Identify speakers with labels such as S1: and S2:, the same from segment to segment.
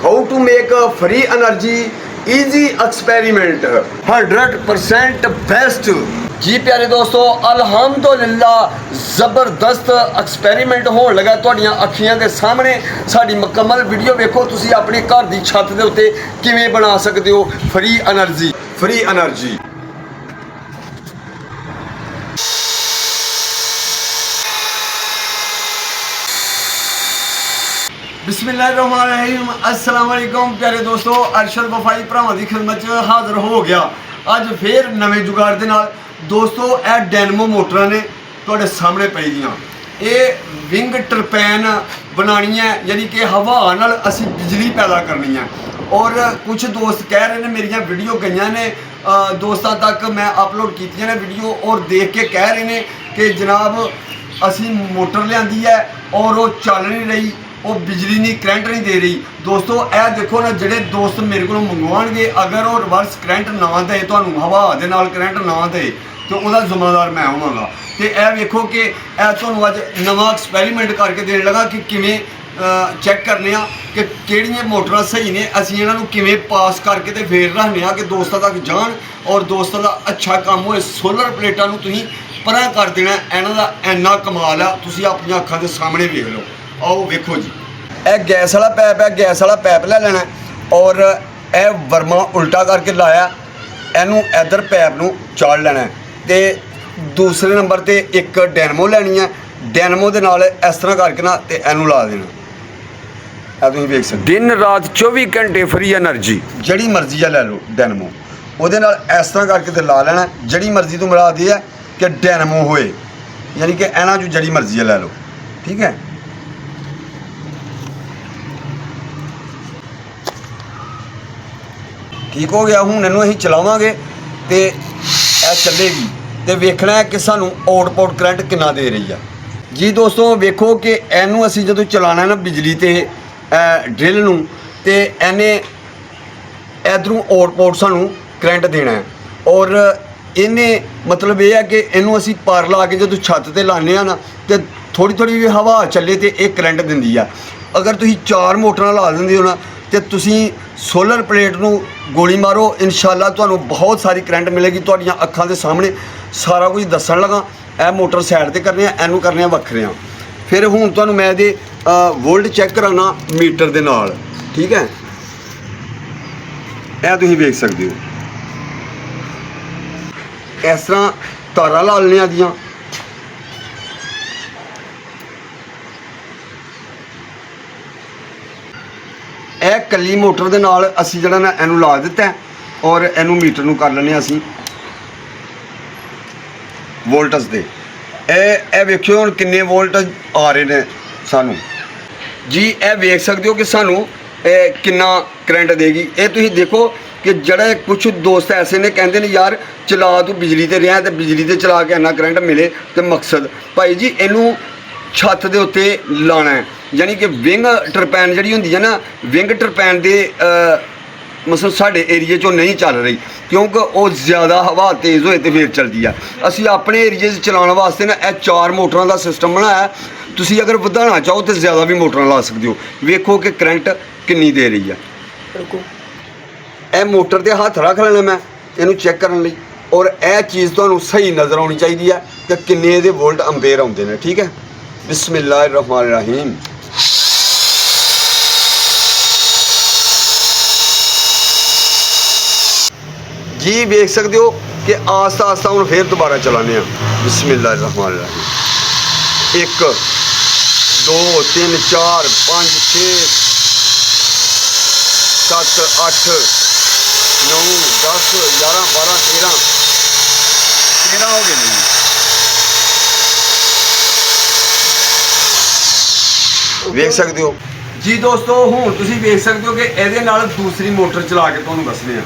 S1: How to make free energy easy experiment 100% best. जी प्यारे दोस्तों, अल्हम्दुलिल्लाह ज़बरदस्त एक्सपेरीमेंट होने लगा तुहाडियां अखियां दे सामने। साडी मुकम्मल वीडियो वेखो, तुसी अपने घर दी छत दे उत्ते किवें बना सकदे हो फ्री एनर्जी। बिस्मिल्लाहिर्रहमानिर्रहीम, अस्सलाम वालेकुम प्यारे दोस्तों। अरशद वफाई भरावां दी खिदमत च हाज़र हो गया अज फिर नवे जुगाड़ दे नाल। दोस्तों यह डायनमो मोटरां ने तुहाडे सामने पई दियां। ये विंग टरपैन बनानी है, यानी कि हवा नाल असी बिजली पैदा करनी है। और कुछ दोस्त कह रहे हैं, मेरियां वीडियो गईयां ने दोस्तों तक, मैं अपलोड कीतियां ने वीडियो, और देख के कह रहे हैं कि जनाब असी मोटर लियांदी है और वो चल नहीं रही, वो बिजली नहीं, करंट नहीं दे रही। दोस्तों यह देखो ना, जोड़े दोस्त मेरे को मंगवाएंगे, अगर वो रिवर्स करंट ना दे, तो हवा के नाल करंट ना दे, तो वह जिम्मेदार मैं होवांगा। तो यह वेखो कि यह तुहानूं अज नवा एक्सपेरीमेंट करके देने लगा कि किवें चैक करने कि किहड़ियां मोटरां सही ने, असीं इन्हां नूं किवें पास करके तो फिर रखने कि दोस्तों तक जान और दोस्तों का अच्छा काम होए। सोलर प्लेटां नूं तुसीं परां कर देना, इन्हां दा इन्ना कमाल है, तुसीं अपनी अखां दे सामने वेख लो। आओ वेखो जी, यह गैस वाला पैप है, गैस वाला पैप ले लेना और यह वर्मा उल्टा करके लाया, इनू इधर पैप नू चाड़ लेना है। तो दूसरे नंबर पर एक डायनमो लैनी है, डायनमो के नाल इस तरह करके ना तो इनू ला देना। तुम वेख सकते दिन रात 24 घंटे फ्री एनर्जी, जड़ी मर्जी है लै लो डायनमो, वो इस तरह करके तो ला लेना। जड़ी मर्जी तो मिला दी है कि डायनमो होए, यानी कि इन्हों जो जड़ी मर्जी है लै लो, ठीक है। ठीक हो गया। हूँ इनू अं चलावांगे तो यह चलेगी, तो वेखना है कि सानू आउटपुट करंट कितना दे रही है। जी दोस्तों वेखो कि इनू असी जो चलाना है ना बिजली ते ड्रिल नू, तो इन्हें इधरों आउटपुट सानू करंट देना है। और इन्हें मतलब यह है कि इनू असी पार ला के जो छत ते लाने ना, तो थोड़ी थोड़ी भी हवा चले तो यह करंट दिंदी है। अगर तुसीं 4 मोटरां ला देंदे हो ना, तो तुसीं सोलर प्लेट नू गोली मारो, इंशाअल्लाह तुहानू बहुत सारी करंट मिलेगी। तुहाडियां अखां दे सामने सारा कुछ दस्सण लगा। यह मोटर साइड ते करने, इनू करने वखरे। फिर हुण तुहानू मैं इहदे वोल्ट चैक कराना मीटर दे नाल, ठीक है। यह तुसीं वेख सकदे हो, इस तरह तारां ला लैनियां दियां। यह कली मोटर के नाल असी जिहड़ा ना इनू ला दिता है और इनू मीटर नू कर लेने असी वोल्टस दे। ए वेखियो हुण किन्ने वोल्ट आ रहे ने सानू जी। यह वेख सकते हो कि सानू किन्ना करंट देगी। ये तुसीं देखो कि जड़े कुछ दोस्त ऐसे ने कहते हैं यार चला तू बिजली ते रहा, तो बिजली ते चला के इन्ना करंट मिले। तो मकसद भाई जी इनू छत के उत्ते लाना है, यानी कि विंग टरपैन जी होंगी है ना, विंग टरपैन के मतलब साढ़े एरिए चो नहीं चल रही, क्योंकि वो ज़्यादा हवा तेज़ होए तो फिर चलती है। असी अपने एरिए चलाने वास्ते ना यह 4 मोटरों का सिस्टम बनाया। तुसी अगर बढ़ाना चाहो तो ज़्यादा भी मोटर ला सकते हो। वेखो कि करंट कितनी दे रही है। यह मोटर के हाथ रख लेना मैं इनू चैक करने लई, और यह चीज़ तुहानू सही नज़र आनी चाहिए है कि किन्ने इहदे वोल्ट अंपेयर आउंदे ने, ठीक है। बिस्मिल्लाहिर्रहमानिर्रहीम। जी वेख सकते हो कि आस्ता आस्ता हम फिर दोबारा चलाने। बिस्मिल्लाहिर्रहमानिर्रहीम। 1 2 3 4 5 6 7 8 9 10 11 12 13 हो गए नहीं। वेख सकते हो जी दोस्तों, हूँ तुसीं वेख सकते हो कि इहदे नाल दूसरी मोटर चला के तुहानूं दसने आ।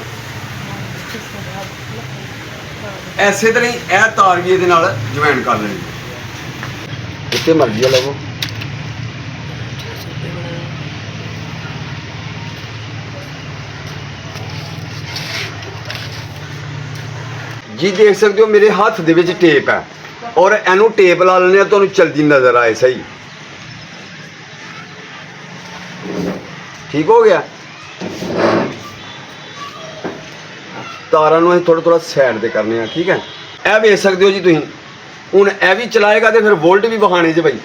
S1: इसे तरह ही यह तार भी ये ज्वाइन कर लेनी, जितने मर्जी लवो। जी देख सकते हो मेरे हाथ दे विच टेप है, और इनू टेप ला लेने तो चलती नज़र आए सही। ठीक हो गया। ਤਾਰਾਂ ਨੂੰ ਅਸੀਂ ਥੋੜਾ ਸਾਈਡ ਤੇ ਕਰਨੇ ਆ। ਠੀਕ ਹੈ, ਇਹ ਵੇਖ ਸਕਦੇ ਹੋ ਜੀ ਤੁਸੀਂ। ਹੁਣ ਇਹ ਵੀ ਚਲਾਏਗਾ ਤੇ ਫਿਰ ਵੋਲਟ ਵੀ ਵਿਖਾਣੇ ਜੇ ਭਾਈ।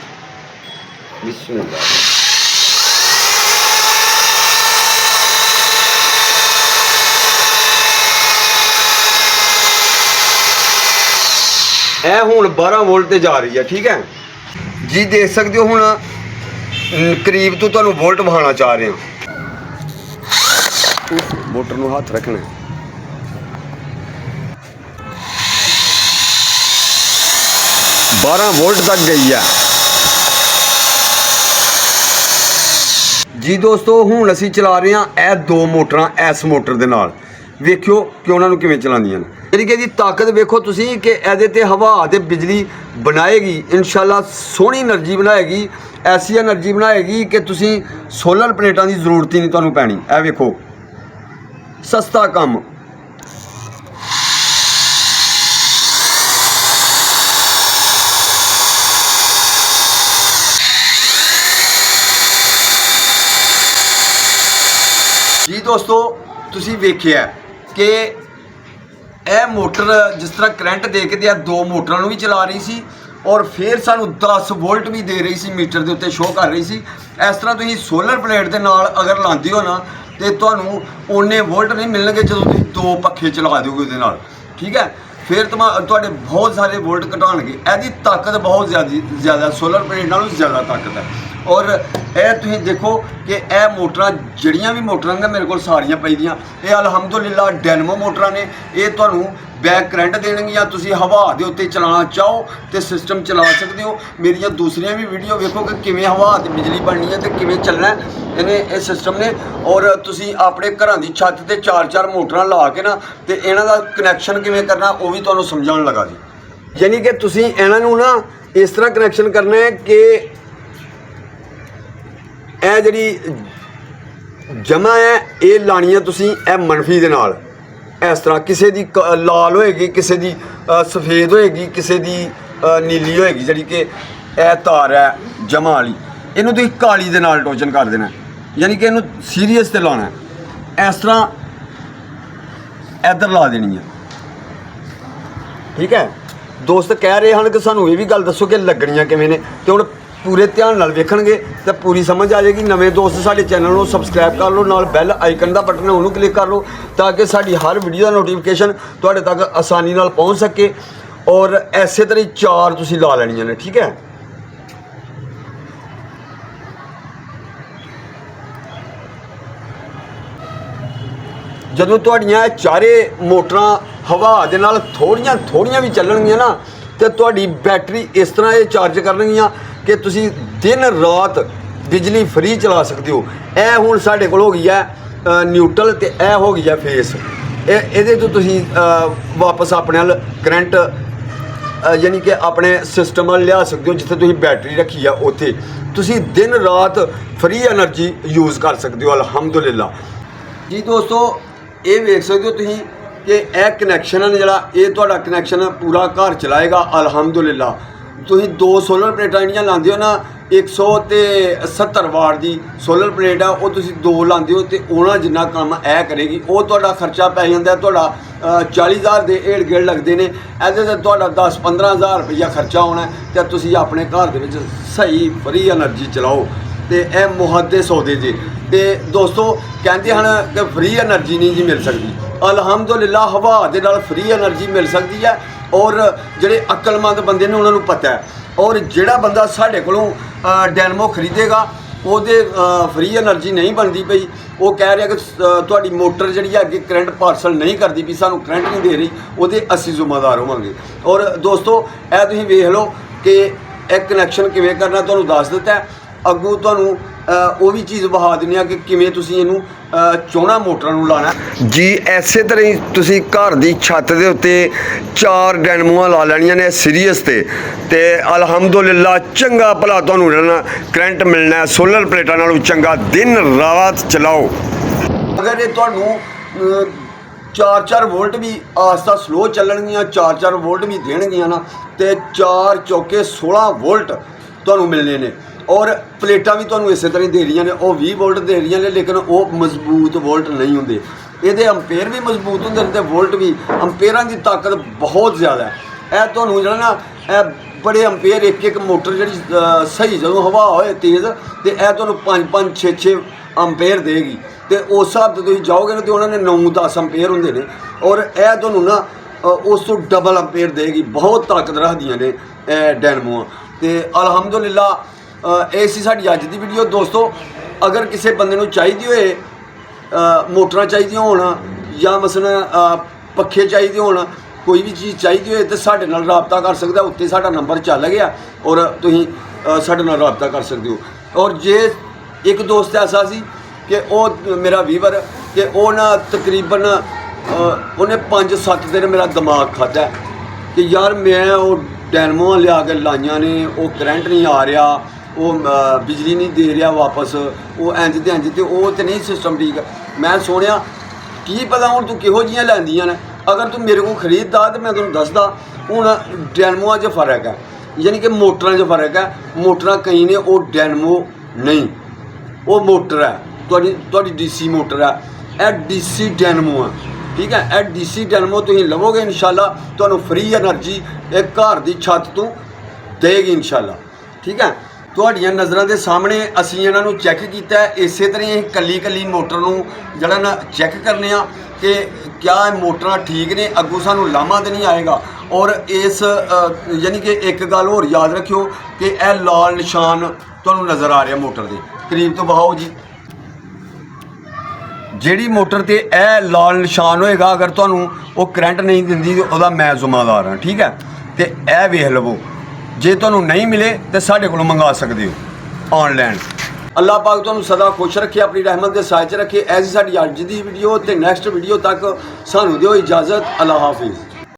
S1: ਬਿਸਮਿਲ੍ਲਾ। ਇਹ ਹੁਣ 12 ਵੋਲਟ ਤੇ ਜਾ ਰਹੀ ਹੈ। ਠੀਕ ਹੈ ਜੀ, ਦੇਖ ਸਕਦੇ ਹੋ। ਹੁਣ ਕਰੀਬ ਤੋਂ ਤੁਹਾਨੂੰ ਵੋਲਟ ਵਿਖਾਉਣਾ ਚਾਹ ਰਹੇ ਹਾਂ। ਮੋਟਰ ਨੂੰ ਹੱਥ ਰੱਖਣਾ। बारह वोल्ट तक गई है जी दोस्तों। ਹੁਣ ਅਸੀਂ ਚਲਾ ਰਹੇ ਹਾਂ ਇਹ ਦੋ ਮੋਟਰਾਂ ਇਸ ਮੋਟਰ ਦੇ ਨਾਲ। ਵੇਖਿਓ ਕਿ ਉਹਨਾਂ ਨੂੰ ਕਿਵੇਂ ਚਲਾਉਂਦੀਆਂ ਨੇ। ਯਾਨੀ ਕਿ ਇਹਦੀ ਤਾਕਤ ਵੇਖੋ ਤੁਸੀਂ ਕਿ ਇਹਦੇ ਤੇ ਹਵਾ ਤੇ ਬਿਜਲੀ ਬਣਾਏਗੀ। ਇਨਸ਼ਾਅੱਲਾ ਸੋਹਣੀ એનર્ਜੀ ਬਣਾਏਗੀ, ਐਸੀ એનર્ਜੀ ਬਣਾਏਗੀ ਕਿ ਤੁਸੀਂ ਸੋਲਰ ਪਲੇਟਾਂ ਦੀ ਜ਼ਰੂਰਤ ਹੀ ਨਹੀਂ ਤੁਹਾਨੂੰ ਪੈਣੀ। ਇਹ ਵੇਖੋ ਸਸਤਾ ਕੰਮ। जी दोस्तों ਤੁਸੀਂ ਵੇਖਿਆ ਕਿ ਇਹ ਮੋਟਰ ਜਿਸ ਤਰ੍ਹਾਂ ਕਰੰਟ ਦੇ ਕੇ ਤੇ ਦੋ ਮੋਟਰਾਂ ਨੂੰ ਵੀ ਚਲਾ ਰਹੀ ਸੀ ਔਰ ਫਿਰ ਸਾਨੂੰ 10 ਵੋਲਟ ਵੀ ਦੇ ਰਹੀ ਸੀ, ਮੀਟਰ ਦੇ ਉੱਤੇ ਸ਼ੋਅ ਕਰ ਰਹੀ ਸੀ। ਇਸ ਤਰ੍ਹਾਂ ਤੁਸੀਂ ਸੋਲਰ ਪਲੇਟ ਦੇ ਨਾਲ ਅਗਰ ਲਾਉਂਦੇ ਹੋ ਨਾ ਤੇ ਤੁਹਾਨੂੰ ਓਨੇ ਵੋਲਟ ਨਹੀਂ ਮਿਲਣਗੇ ਜਦੋਂ ਤੁਸੀਂ ਦੋ ਪੱਖੇ ਚਲਾ ਦਿਓਗੇ ਉਹਦੇ ਨਾਲ। ਠੀਕ ਹੈ, ਫਿਰ ਤੁਹਾਡੇ ਬਹੁਤ ਸਾਰੇ ਵੋਲਟ ਘਟਾਉਣਗੇ। ਇਹਦੀ ਤਾਕਤ ਬਹੁਤ ਜ਼ਿਆਦਾ ਸੋਲਰ ਪਲੇਟ ਨਾਲੋਂ ਜ਼ਿਆਦਾ ਤਾਕਤ ਹੈ। ਔਰ ਇਹ ਤੁਸੀਂ ਦੇਖੋ ਕਿ ਇਹ ਮੋਟਰਾਂ ਜਿਹੜੀਆਂ ਵੀ ਮੋਟਰਾਂ ਨੇ ਮੇਰੇ ਕੋਲ ਸਾਰੀਆਂ ਪਈਆਂ ਇਹ ਅਲਹਮਦੁਲਿਲਾ ਡੈਨਮੋ ਮੋਟਰਾਂ ਨੇ। ਇਹ ਤੁਹਾਨੂੰ ਬੈਕ ਕਰੰਟ ਦੇਣਗੀਆਂ। ਤੁਸੀਂ ਹਵਾ ਦੇ ਉੱਤੇ ਚਲਾਉਣਾ ਚਾਹੋ ਤੇ ਸਿਸਟਮ ਚਲਾ ਸਕਦੇ ਹੋ। ਮੇਰੀਆਂ ਦੂਸਰੀਆਂ ਵੀ ਵੀਡੀਓ ਵੇਖੋ ਕਿ ਕਿਵੇਂ ਹਵਾ ਤੇ ਬਿਜਲੀ ਬਣਨੀ ਹੈ ਤੇ ਕਿਵੇਂ ਚੱਲਣਾ ਇਹਨੇ ਇਹ ਸਿਸਟਮ ਨੇ। ਔਰ ਤੁਸੀਂ ਆਪਣੇ ਘਰਾਂ ਦੀ ਛੱਤ ਤੇ 4-4 ਮੋਟਰਾਂ ਲਾ ਕੇ ਨਾ ਤੇ ਇਹਨਾਂ ਦਾ ਕਨੈਕਸ਼ਨ ਕਿਵੇਂ ਕਰਨਾ ਉਹ ਵੀ ਤੁਹਾਨੂੰ ਸਮਝਾਉਣ ਲੱਗਾ ਜੀ। ਯਾਨੀ ਕਿ ਤੁਸੀਂ ਇਹਨਾਂ ਨੂੰ ਨਾ ਇਸ ਤਰ੍ਹਾਂ ਕਨੈਕਸ਼ਨ ਕਰਨਾ ਹੈ ਕਿ ਇਹ ਜਿਹੜੀ ਜਮਾ ਹੈ ਇਹ ਲਾਣੀ ਹੈ ਤੁਸੀਂ ਇਹ ਮੰਨਫੀ ਦੇ ਨਾਲ। ਇਸ ਤਰ੍ਹਾਂ ਕਿਸੇ ਦੀ ਲਾਲ ਹੋਏਗੀ, ਕਿਸੇ ਦੀ ਸਫੇਦ ਹੋਏਗੀ, ਕਿਸੇ ਦੀ ਨੀਲੀ ਹੋਏਗੀ। ਜਿਹੜੀ ਕਿ ਇਹ ਤਾਰ ਹੈ ਜਮਾ ਵਾਲੀ, ਇਹਨੂੰ ਤੁਸੀਂ ਕਾਲੀ ਦੇ ਨਾਲ ਟੋਚਨ ਕਰ ਦੇਣਾ। ਯਾਨੀ ਕਿ ਇਹਨੂੰ ਸੀਰੀਅਸ ਤੇ ਲਾਉਣਾ। ਇਸ ਤਰ੍ਹਾਂ ਇੱਧਰ ਲਾ ਦੇਣੀ ਹੈ। ਠੀਕ ਹੈ, ਦੋਸਤ ਕਹਿ ਰਹੇ ਹਨ ਕਿ ਸਾਨੂੰ ਇਹ ਵੀ ਗੱਲ ਦੱਸੋ ਕਿ ਲੱਗਣੀਆਂ ਕਿਵੇਂ ਨੇ, ਤੇ ਹੁਣ ਪੂਰੇ ਧਿਆਨ ਨਾਲ ਵੇਖਣਗੇ ਤਾਂ ਪੂਰੀ ਸਮਝ ਆ ਜਾਏਗੀ। ਨਵੇਂ ਦੋਸਤ ਸਾਡੇ ਚੈਨਲ ਨੂੰ ਸਬਸਕ੍ਰਾਈਬ ਕਰ ਲਓ, ਨਾਲ ਬੈਲ ਆਈਕਨ ਦਾ ਬਟਨ ਹੈ ਉਹਨੂੰ ਕਲਿੱਕ ਕਰ ਲਓ ਤਾਂ ਕਿ ਸਾਡੀ ਹਰ ਵੀਡੀਓ ਦਾ ਨੋਟੀਫਿਕੇਸ਼ਨ ਤੁਹਾਡੇ ਤੱਕ ਆਸਾਨੀ ਨਾਲ ਪਹੁੰਚ ਸਕੇ। ਔਰ ਐਸੇ ਤਰ੍ਹਾਂ ਹੀ 4 ਤੁਸੀਂ ਲਾ ਲੈਣੀਆਂ ਨੇ। ਠੀਕ ਹੈ, ਜਦੋਂ ਤੁਹਾਡੀਆਂ ਚਾਰੇ ਮੋਟਰਾਂ ਹਵਾ ਦੇ ਨਾਲ ਥੋੜੀਆਂ ਵੀ ਚੱਲਣਗੀਆਂ ਨਾ ਤੇ ਤੁਹਾਡੀ ਬੈਟਰੀ ਇਸ ਤਰ੍ਹਾਂ ਇਹ ਚਾਰਜ ਕਰਨਗੀਆਂ ਕਿ ਤੁਸੀਂ ਦਿਨ ਰਾਤ ਬਿਜਲੀ ਫ੍ਰੀ ਚਲਾ ਸਕਦੇ ਹੋ। ਇਹ ਹੁਣ ਸਾਡੇ ਕੋਲ ਹੋ ਗਈ ਹੈ ਨਿਊਟਰਲ ਤੇ ਇਹ ਹੋ ਗਈ ਹੈ ਫੇਸ। ਇਹਦੇ ਤੋਂ ਤੁਸੀਂ ਵਾਪਸ ਆਪਣੇ ਨਾਲ ਕਰੰਟ ਯਾਨੀ ਕਿ ਆਪਣੇ ਸਿਸਟਮ ਵੱਲ ਲਿਆ ਸਕਦੇ ਹੋ। ਜਿੱਥੇ ਤੁਸੀਂ ਬੈਟਰੀ ਰੱਖੀ ਆ ਉੱਥੇ ਤੁਸੀਂ ਦਿਨ ਰਾਤ ਫ੍ਰੀ એનર્ਜੀ ਯੂਜ਼ ਕਰ ਸਕਦੇ ਹੋ ਅਲਹਮਦੁਲਿਲਾ ਜੀ। ਦੋਸਤੋ ਇਹ ਵੇਖ ਸਕਦੇ ਹੋ ਤੁਸੀਂ ਕਿ ਇਹ ਕਨੈਕਸ਼ਨ ਹੈ ਜਿਹੜਾ ਇਹ ਤੁਹਾਡਾ ਕਨੈਕਸ਼ਨ ਪੂਰਾ ਘਰ ਚਲਾਏਗਾ ਅਲਹਮਦੁਲਿਲਾ। ਤੁਸੀਂ 2 ਸੋਲਰ ਪਲੇਟਾਂ ਜਿਹੜੀਆਂ ਲਾਉਂਦੇ ਹੋ ਨਾ 170 ਵਾਟ ਦੀ ਸੋਲਰ ਪਲੇਟ ਆ, ਉਹ ਤੁਸੀਂ 2 ਲਾਉਂਦੇ ਹੋ ਤੇ ਉਹਨਾਂ ਜਿੰਨਾ ਕੰਮ ਇਹ ਕਰੇਗੀ। ਉਹ ਤੁਹਾਡਾ ਖਰਚਾ ਪੈ ਜਾਂਦਾ ਤੁਹਾਡਾ 40,000 ਦੇ ਏੜ-ਗੇੜ ਲੱਗਦੇ ਨੇ। ਇਹਦੇ ਤੇ ਤੁਹਾਡਾ 10-15,000 ਰੁਪਈਆ ਖਰਚਾ ਹੋਣਾ ਤੇ ਤੁਸੀਂ ਆਪਣੇ ਘਰ ਦੇ ਵਿੱਚ ਸਹੀ ਫ੍ਰੀ એનર્ਜੀ ਚਲਾਓ। ਤੇ ਇਹ ਮੁਹੱਦੇ ਸੌਦੇ ਜੇ। ਤੇ ਦੋਸਤੋ ਕਹਿੰਦੇ ਹਨ ਕਿ ਫ੍ਰੀ એનર્ਜੀ ਨਹੀਂ ਜੀ ਮਿਲ ਸਕਦੀ। ਅਲਹਮਦੁਲਿਲਾ ਹਵਾ ਦੇ ਨਾਲ ਫ੍ਰੀ એનર્ਜੀ ਮਿਲ ਸਕਦੀ ਹੈ। ਔਰ ਜਿਹੜੇ ਅਕਲਮੰਦ ਬੰਦੇ ਨੇ ਉਹਨਾਂ ਨੂੰ ਪਤਾ ਹੈ। ਔਰ ਜਿਹੜਾ ਬੰਦਾ ਸਾਡੇ ਕੋਲੋਂ ਡੈਨਮੋ ਖਰੀਦੇਗਾ ਉਹਦੇ ਫ੍ਰੀ એનર્ਜੀ ਨਹੀਂ ਬਣਦੀ ਪਈ। ਉਹ ਕਹਿ ਰਿਹਾ ਕਿ ਤੁਹਾਡੀ ਮੋਟਰ ਜਿਹੜੀ ਹੈ ਅੱਗੇ ਕਰੰਟ ਪਾਰਸਲ ਨਹੀਂ ਕਰਦੀ ਵੀ, ਸਾਨੂੰ ਕਰੰਟ ਨਹੀਂ ਦੇ ਰਹੀ, ਉਹਦੇ ਅਸੀਂ ਜ਼ਿੰਮੇਵਾਰ ਹੋਵਾਂਗੇ। ਔਰ ਦੋਸਤੋ ਇਹ ਤੁਸੀਂ ਵੇਖ ਲਓ ਕਿ ਇਹ ਕਨੈਕਸ਼ਨ ਕਿਵੇਂ ਕਰਨਾ ਤੁਹਾਨੂੰ ਦੱਸ ਦਿੱਤਾ ਹੈ। ਅੱਗੋਂ ਤੁਹਾਨੂੰ ਉਹ ਵੀ ਚੀਜ਼ ਵਿਖਾ ਦਿੰਦੇ ਆ ਕਿ ਕਿਵੇਂ ਤੁਸੀਂ ਇਹਨੂੰ ਚੋਣਾ ਮੋਟਰਾਂ ਨੂੰ ਲਾਣਾ ਜੀ। ਐਸੇ ਤਰ੍ਹਾਂ ਹੀ ਤੁਸੀਂ ਘਰ ਦੀ ਛੱਤ ਦੇ ਉੱਤੇ 4 ਡੈਨਮੋਆਂ ਲਾ ਲੈਣੀਆਂ ਨੇ ਸੀਰੀਅਸ ਤੇ ਅਲਹਮਦੁਲਿਲਾ ਚੰਗਾ ਭਲਾ ਤੁਹਾਨੂੰ ਰਹਿਣਾ ਕਰੰਟ ਮਿਲਣਾ ਸੋਲਰ ਪਲੇਟਾਂ ਨਾਲੋਂ ਚੰਗਾ। ਦਿਨ ਰਾਤ ਚਲਾਓ। ਅਗਰ ਇਹ ਤੁਹਾਨੂੰ 4-4 ਵੋਲਟ ਵੀ ਆਸਤਾ ਸਲੋ ਚੱਲਣਗੀਆਂ, 4-4 ਵੋਲਟ ਵੀ ਦੇਣਗੀਆਂ ਨਾ ਤੇ 4 ਚੌਕੇ 16 ਵੋਲਟ ਤੁਹਾਨੂੰ ਮਿਲਣੇ ਨੇ। और प्लेटा भी तुहानूं इस तरह दे रही ने, वो 20 वोल्ट दे रही ने, लेकिन वो मजबूत वोल्ट नहीं होंगे। ये अंपेयर भी मजबूत होंगे ते वोल्ट भी, अंपेयरां की ताकत बहुत ज़्यादा है। यह तुहानूं जिहड़ा ना बड़े अंपेयर एक मोटर जी सही जो हवा होए तेज़, तो यह तुहानूं 5-5 6-6 अंपेयर देगी। तो उस हिसाब से तुसीं जाओगे ना तो उन्होंने 9-10 अंपेयर होंगे ने, और यह तुहानूं ना उस तो डबल अंपेयर देगी। बहुत ताकत रखदियां ने डायनमो। तो अलहमदुलिल्लाह ऐसी साडी अज दी वीडियो। दोस्तों अगर किसी बंदे नूं चाहिदी होए मोटरां चाहिदियां होण या मसलन पक्खे चाहिए होण, कोई भी चीज़ चाहिए होए तो साडे नाल राबता कर सकदा। उत्ते साडा नंबर चल गया और तुसीं साडे नाल राबता कर सकदे हो। और जे एक दोस्त ऐसा सी कि वो मेरा वीवर कि वो ना तकरीबन उन्हें 5-7 दिन मेरा दिमाग खादा कि यार मैं वो डायनमो लिया के लाइया ने, वो करंट नहीं आ रहा, वो बिजली नहीं दे रहा वापस, वो इंज ते वो तो नहीं सिस्टम ठीक। मैं सुनिया की पता हूँ तू किहो जिहियां लैंदियां ने, अगर तू मेरे को खरीददा तो मैं तुहानूं दसदा। हुण डायनमोआं च फर्क है, यानी कि मोटरां च फर्क है। मोटरां कई ने वो डायनमो नहीं, वो मोटर है तुहाडी DC मोटर है, यह DC डायनमो है। ठीक है, यह DC डायनमो तुसीं लवोगे इंशाल्लाह तुहानूं फ्री एनर्जी एक घर की छत तो देगी इंशाल्लाह। ठीक है, तुहाडियां नज़रां दे सामने असीं इन्हां नूं चैक कीता है। इस तरह ही कली मोटर नूं जिहड़ा ना चैक करने आ कि क्या मोटरां ठीक ने, अगों सानूं लामा तो नहीं आएगा। और इस यानी कि एक गल होर याद रखियो कि यह लाल निशान तुहानूं नज़र आ रहा मोटर दे, करीब तो बहाओ जी। जिहड़ी मोटर ते यह लाल निशान होएगा, अगर तुहानूं वो करंट नहीं दिंदी तो वह मैं जिम्मेदार हाँ। ठीक है, तो यह वेख लवो, जे तुहानूं नहीं मिले तो साडे कोलों मंगा सकदे हो ऑनलाइन। अल्लाह पाक तुहानूं सदा खुश रखे, अपनी रहमत के साए च रखे। ऐसी साडी अज दी वीडियो ते नैक्सट वीडियो तक सानूं दिओ इजाज़त। अल्लाह हाफिज़।